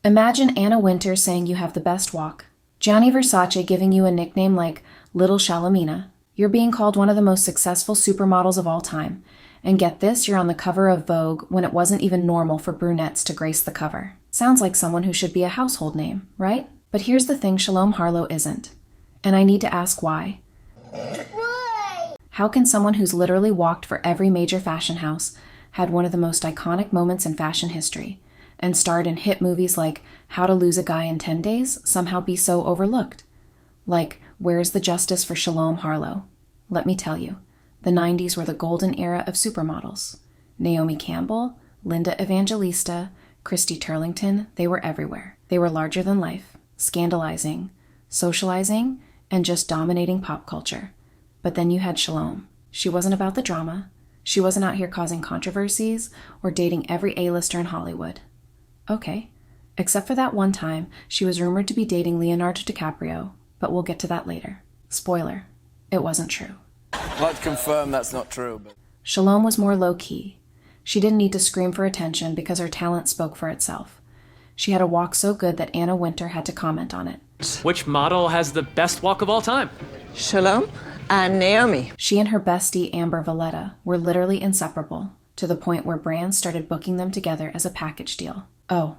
Imagine Anna Wintour saying you have the best walk, Gianni Versace giving you a nickname like Little Shalomina. You're being called one of the most successful supermodels of all time. And get this, you're on the cover of Vogue when it wasn't even normal for brunettes to grace the cover. Sounds like someone who should be a household name, right? But here's the thing Shalom Harlow isn't. And I need to ask why. Why? How can someone who's literally walked for every major fashion house, had one of the most iconic moments in fashion history, and starred in hit movies like How to Lose a Guy in 10 Days somehow be so overlooked? Like, where's the justice for Shalom Harlow? Let me tell you, the 90s were the golden era of supermodels. Naomi Campbell, Linda Evangelista, Christy Turlington, they were everywhere. They were larger than life, scandalizing, socializing, and just dominating pop culture. But then you had Shalom. She wasn't about the drama. She wasn't out here causing controversies or dating every A-lister in Hollywood. Okay, except for that one time she was rumored to be dating Leonardo DiCaprio, but we'll get to that later. Spoiler, it wasn't true. I'd like to confirm that's not true, but... Shalom was more low-key. She didn't need to scream for attention because her talent spoke for itself. She had a walk so good that Anna Wintour had to comment on it. Which model has the best walk of all time? Shalom and Naomi. She and her bestie, Amber Valletta, were literally inseparable, to the point where brands started booking them together as a package deal. Oh,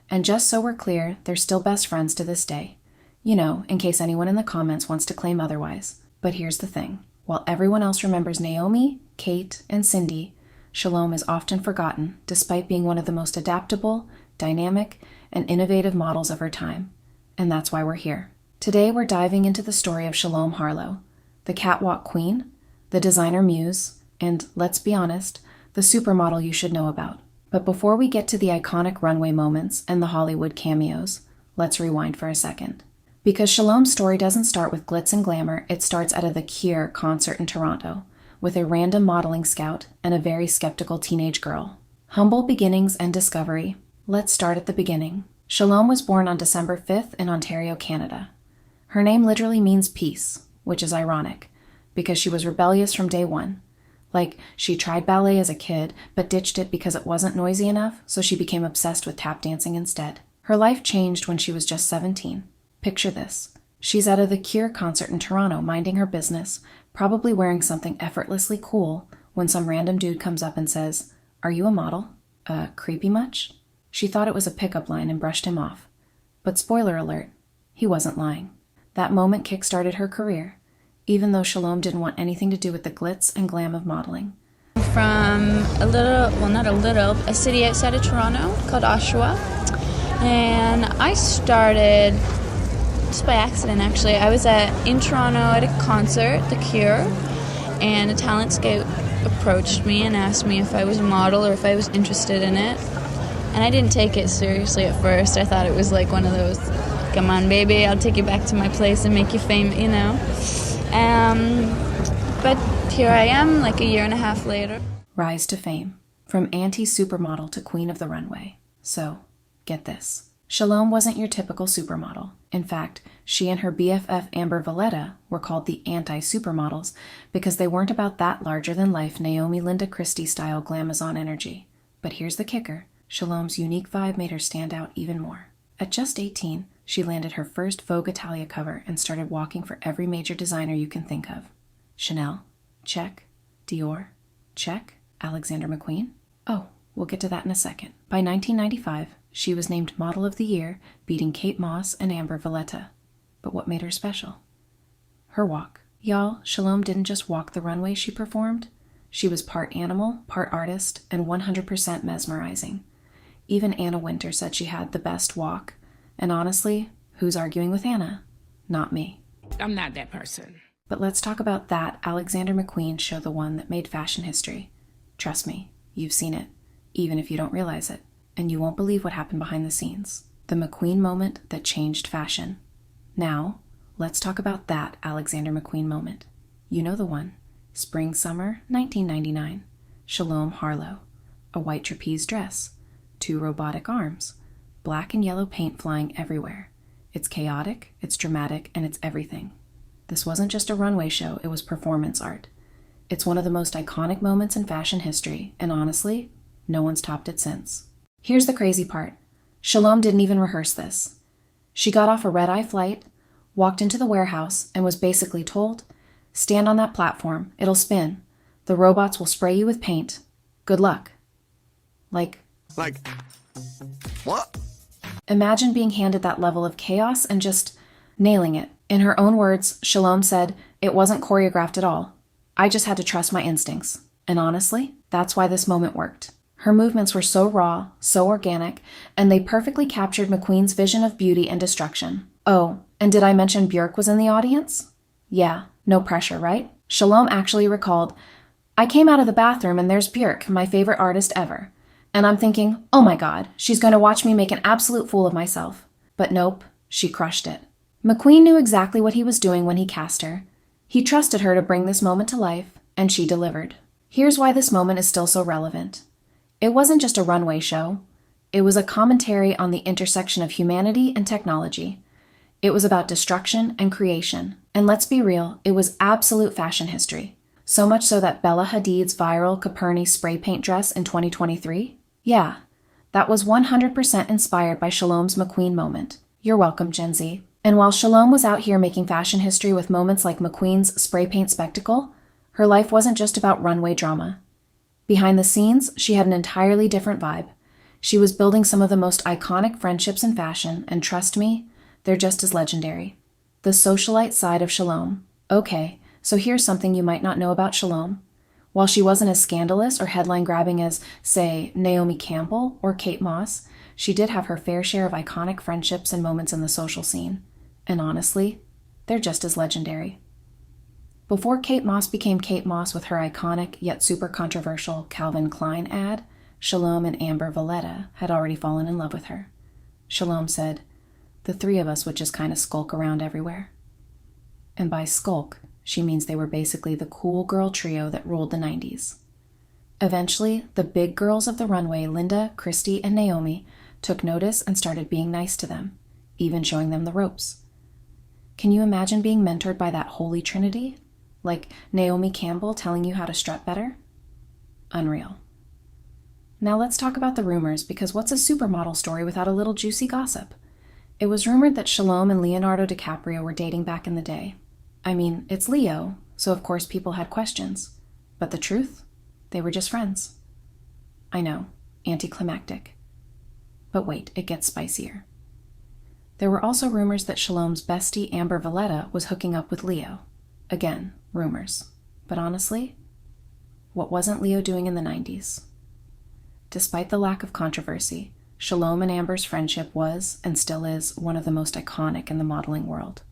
and just so we're clear, they're still best friends to this day. You know, in case anyone in the comments wants to claim otherwise. But here's the thing. While everyone else remembers Naomi, Kate, and Cindy, Shalom is often forgotten, despite being one of the most adaptable, dynamic, and innovative models of her time. And that's why we're here. Today we're diving into the story of Shalom Harlow, the catwalk queen, the designer muse, and, let's be honest, the supermodel you should know about. But before we get to the iconic runway moments and the Hollywood cameos, let's rewind for a second. Because Shalom's story doesn't start with glitz and glamour, it starts at a The Cure concert in Toronto, with a random modeling scout and a very skeptical teenage girl. Humble beginnings and discovery. Let's start at the beginning. Shalom was born on December 5th in Ontario, Canada. Her name literally means peace, which is ironic, because she was rebellious from day one. Like, she tried ballet as a kid, but ditched it because it wasn't noisy enough, so she became obsessed with tap dancing instead. Her life changed when she was just 17. Picture this. She's at a The Cure concert in Toronto, minding her business, probably wearing something effortlessly cool, when some random dude comes up and says, "Are you a model? Creepy much?" She thought it was a pickup line and brushed him off. But spoiler alert, he wasn't lying. That moment kick-started her career, even though Shalom didn't want anything to do with the glitz and glam of modeling. From a city outside of Toronto called Oshawa. And I started just by accident, actually. I was in Toronto at a concert, The Cure, and a talent scout approached me and asked me if I was a model or if I was interested in it. And I didn't take it seriously at first. I thought it was like one of those, come on baby, I'll take you back to my place and make you famous, you know. But here I am, like a year and a half later. Rise to fame. From anti-supermodel to queen of the runway. So, get this. Shalom wasn't your typical supermodel. In fact, she and her BFF Amber Valletta were called the anti-supermodels because they weren't about that larger-than-life Naomi Linda Christie-style glamazon energy. But here's the kicker. Shalom's unique vibe made her stand out even more. At just 18, she landed her first Vogue Italia cover and started walking for every major designer you can think of. Chanel? Check. Dior? Check. Alexander McQueen? Oh, we'll get to that in a second. By 1995, she was named Model of the Year, beating Kate Moss and Amber Valletta. But what made her special? Her walk. Y'all, Shalom didn't just walk the runway she performed. She was part animal, part artist, and 100% mesmerizing. Even Anna Wintour said she had the best walk. And honestly, who's arguing with Anna? Not me. I'm not that person. But let's talk about that Alexander McQueen show, the one that made fashion history. Trust me, you've seen it, even if you don't realize it. And you won't believe what happened behind the scenes. The McQueen moment that changed fashion. Now, let's talk about that Alexander McQueen moment. You know the one. Spring, summer, 1999. Shalom Harlow. A white trapeze dress. 2 robotic arms. Black and yellow paint flying everywhere. It's chaotic, it's dramatic, and it's everything. This wasn't just a runway show, it was performance art. It's one of the most iconic moments in fashion history, and honestly, no one's topped it since. Here's the crazy part. Shalom didn't even rehearse this. She got off a red-eye flight, walked into the warehouse, and was basically told, "Stand on that platform. It'll spin. The robots will spray you with paint. Good luck." Like, what? imagine being handed that level of chaos and just nailing it. In her own words, Shalom said, "It wasn't choreographed at all. I just had to trust my instincts." And honestly, that's why this moment worked. Her movements were so raw, so organic, and they perfectly captured McQueen's vision of beauty and destruction. Oh, and did I mention Björk was in the audience? Yeah, no pressure, right? Shalom actually recalled, "I came out of the bathroom and there's Björk, my favorite artist ever. And I'm thinking, oh my God, she's going to watch me make an absolute fool of myself." But nope, she crushed it. McQueen knew exactly what he was doing when he cast her. He trusted her to bring this moment to life, and she delivered. Here's why this moment is still so relevant. It wasn't just a runway show. It was a commentary on the intersection of humanity and technology. It was about destruction and creation. And let's be real, it was absolute fashion history. So much so that Bella Hadid's viral Coperni spray paint dress in 2023? Yeah, that was 100% inspired by Shalom's McQueen moment. You're welcome, Gen Z. And while Shalom was out here making fashion history with moments like McQueen's spray paint spectacle, her life wasn't just about runway drama. Behind the scenes, she had an entirely different vibe. She was building some of the most iconic friendships in fashion, and trust me, they're just as legendary. The socialite side of Shalom. Okay, so here's something you might not know about Shalom. While she wasn't as scandalous or headline-grabbing as, say, Naomi Campbell or Kate Moss, she did have her fair share of iconic friendships and moments in the social scene. And honestly, they're just as legendary. Before Kate Moss became Kate Moss with her iconic yet super controversial Calvin Klein ad, Shalom and Amber Valletta had already fallen in love with her. Shalom said, "The three of us would just kind of skulk around everywhere." And by skulk, she means they were basically the cool girl trio that ruled the 90s. Eventually, the big girls of the runway, Linda, Christy, and Naomi, took notice and started being nice to them, even showing them the ropes. Can you imagine being mentored by that holy trinity? Like Naomi Campbell telling you how to strut better? Unreal. Now let's talk about the rumors, because what's a supermodel story without a little juicy gossip? It was rumored that Shalom and Leonardo DiCaprio were dating back in the day. I mean, it's Leo, so of course people had questions. But the truth? They were just friends. I know, anticlimactic. But wait, it gets spicier. There were also rumors that Shalom's bestie Amber Valletta was hooking up with Leo. Again, rumors. But honestly, what wasn't Leo doing in the 90s? Despite the lack of controversy, Shalom and Amber's friendship was, and still is, one of the most iconic in the modeling world.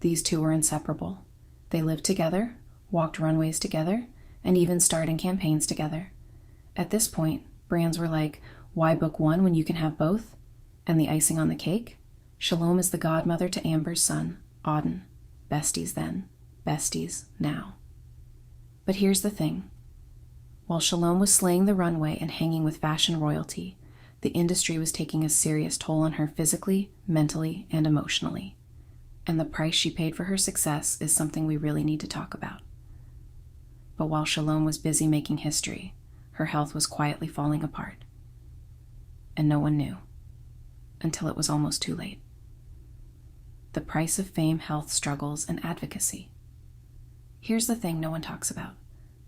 These two were inseparable. They lived together, walked runways together, and even starred in campaigns together. At this point, brands were like, why book one when you can have both? And the icing on the cake? Shalom is the godmother to Amber's son, Auden. Besties then, besties now. But here's the thing. While Shalom was slaying the runway and hanging with fashion royalty, the industry was taking a serious toll on her physically, mentally, and emotionally. And the price she paid for her success is something we really need to talk about. But while Shalom was busy making history, her health was quietly falling apart. And no one knew, until it was almost too late. The price of fame, health struggles, and advocacy. Here's the thing no one talks about.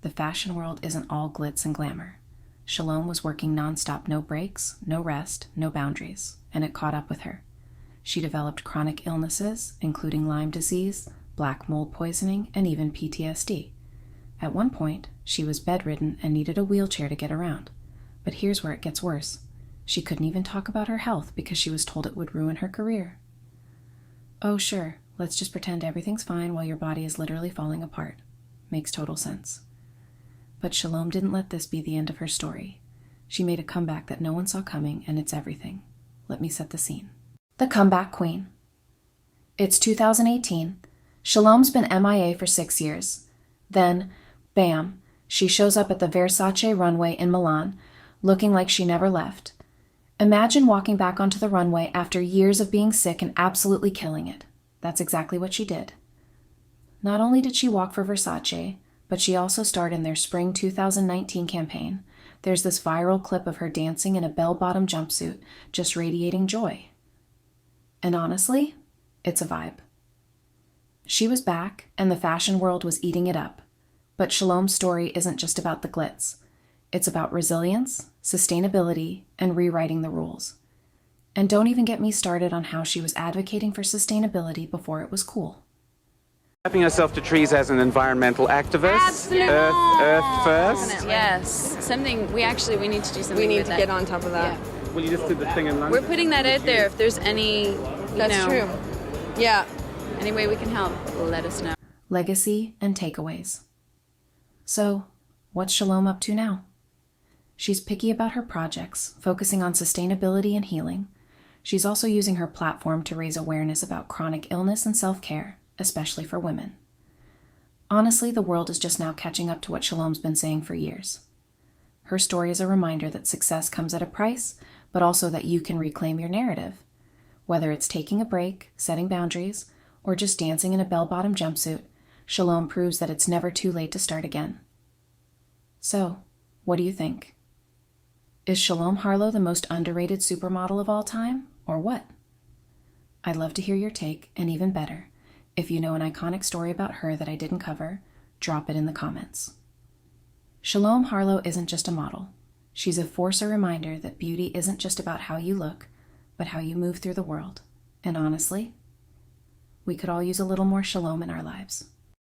The fashion world isn't all glitz and glamour. Shalom was working nonstop, no breaks, no rest, no boundaries, and it caught up with her. She developed chronic illnesses, including Lyme disease, black mold poisoning, and even PTSD. At one point, she was bedridden and needed a wheelchair to get around. But here's where it gets worse. She couldn't even talk about her health because she was told it would ruin her career. Oh, sure, let's just pretend everything's fine while your body is literally falling apart. Makes total sense. But Shalom didn't let this be the end of her story. She made a comeback that no one saw coming, and it's everything. Let me set the scene. The Comeback Queen. It's 2018. Shalom's been MIA for 6 years. Then, bam, she shows up at the Versace runway in Milan, looking like she never left. Imagine walking back onto the runway after years of being sick and absolutely killing it. That's exactly what she did. Not only did she walk for Versace, but she also starred in their spring 2019 campaign, There's this viral clip of her dancing in a bell-bottom jumpsuit, just radiating joy. And honestly, it's a vibe. She was back, and the fashion world was eating it up. But Shalom's story isn't just about the glitz. It's about resilience, sustainability, and rewriting the rules. And don't even get me started on how she was advocating for sustainability before it was cool. Strapping herself to trees as an environmental activist. Absolutely. Earth first. Yes. Something, we need to do something We need with to that. get on top of that. Yeah. Well, you just did the thing in London. We're putting that out there. If there's any, That's true. Yeah. any way we can help, let us know. Legacy and takeaways. So, what's Shalom up to now? She's picky about her projects, focusing on sustainability and healing. She's also using her platform to raise awareness about chronic illness and self-care, especially for women. Honestly, the world is just now catching up to what Shalom's been saying for years. Her story is a reminder that success comes at a price, but also that you can reclaim your narrative. Whether it's taking a break, setting boundaries, or just dancing in a bell-bottom jumpsuit, Shalom proves that it's never too late to start again. So, what do you think? Is Shalom Harlow the most underrated supermodel of all time, or what? I'd love to hear your take, and even better, if you know an iconic story about her that I didn't cover, drop it in the comments. Shalom Harlow isn't just a model. She's a force, a reminder that beauty isn't just about how you look, but how you move through the world. And honestly, we could all use a little more Shalom in our lives.